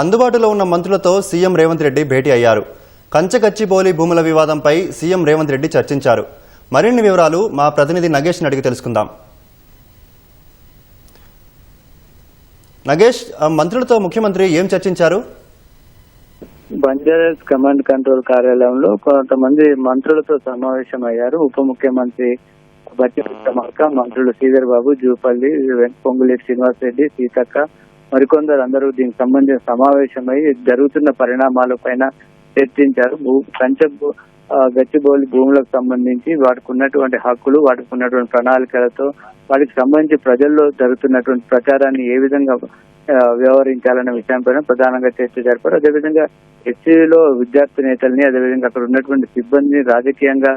అందుబాటులో ఉన్న మంత్రులతో సీఎం రేవంత్ రెడ్డి భేటీ అయ్యారు. కంచగచ్చిబౌలి భూముల వివాదంపై సీఎం రేవంత్ రెడ్డి చర్చించారు. మరిన్ని వివరాలు మా ప్రతినిధి నగేష్ అడిగి తెలుసుకుందాం. నగేష్, మంత్రులతో ముఖ్యమంత్రి ఏం చర్చించారు? బంజారాస్ కమాండ్ కంట్రోల్ కార్యాలయంలో కొంతమంది మంత్రులతో సమావేశమయ్యారు. ఉప ముఖ్యమంత్రి బట్టి విక్రమార్క, మంత్రులు శ్రీధర్ బాబు, జూపల్లి, పొంగులేటి శ్రీనివాస్ రెడ్డి, సీతక్క, మరికొందరు అందరూ దీనికి సంబంధించిన సమావేశమై జరుగుతున్న పరిణామాలపైన చర్చించారు. గచ్చిబౌలి భూములకు సంబంధించి వాటికి ఉన్నటువంటి హక్కులు, వాటికి ఉన్నటువంటి ప్రణాళికలతో వాటికి సంబంధించి ప్రజల్లో జరుగుతున్నటువంటి ప్రచారాన్ని ఏ విధంగా వ్యవహరించాలనే విషయంపైన ప్రధానంగా చర్చ జరిపారు. అదేవిధంగా ఎస్సీలో విద్యార్థి నేతల్ని, అదేవిధంగా అక్కడ ఉన్నటువంటి సిబ్బందిని రాజకీయంగా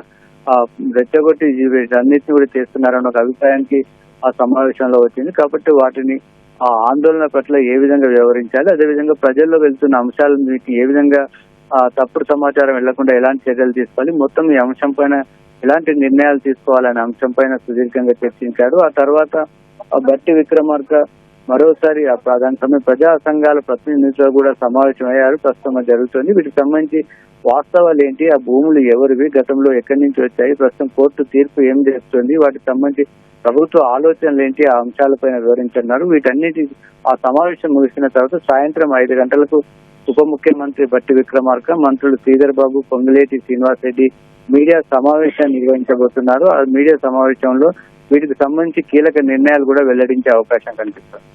రెచ్చగొట్టి అన్నింటినీ కూడా చేస్తున్నారన్న ఒక అభిప్రాయానికి ఆ సమావేశంలో వచ్చింది. కాబట్టి వాటిని ఆ ఆందోళన పట్ల ఏ విధంగా వ్యవహరించాలి, అదేవిధంగా ప్రజల్లో వెళ్తున్న అంశాలను వీటిని ఏ విధంగా తప్పుడు సమాచారం వెళ్లకుండా ఎలాంటి చర్యలు తీసుకోవాలి, మొత్తం ఈ అంశం పైన ఎలాంటి నిర్ణయాలు తీసుకోవాలనే అంశం పైన సుదీర్ఘంగా చర్చించారు. ఆ తర్వాత బట్టి విక్రమార్క మరోసారి ప్రజా సంఘాల ప్రతినిధులతో కూడా సమావేశం అయ్యారు. ప్రస్తుతం జరుగుతుంది. వీటికి సంబంధించి వాస్తవాలు ఏంటి, ఆ భూములు ఎవరివి, గతంలో ఎక్కడి నుంచి వచ్చాయి, ప్రస్తుతం కోర్టు తీర్పు ఏం చేస్తుంది, వాటికి సంబంధించి ప్రభుత్వ ఆలోచనలు ఏంటి, ఆ అంశాలపైన వివరించున్నారు. వీటన్నిటి ఆ సమావేశం ముగిసిన తర్వాత సాయంత్రం 5 గంటలకు ఉప ముఖ్యమంత్రి బట్టి విక్రమార్క, మంత్రులు శ్రీధర్ బాబు, పొంగులేటి శ్రీనివాస్ రెడ్డి మీడియా సమావేశాన్ని నిర్వహించబోతున్నారు. ఆ మీడియా సమావేశంలో వీటికి సంబంధించి కీలక నిర్ణయాలు కూడా వెల్లడించే అవకాశం కనిపిస్తుంది.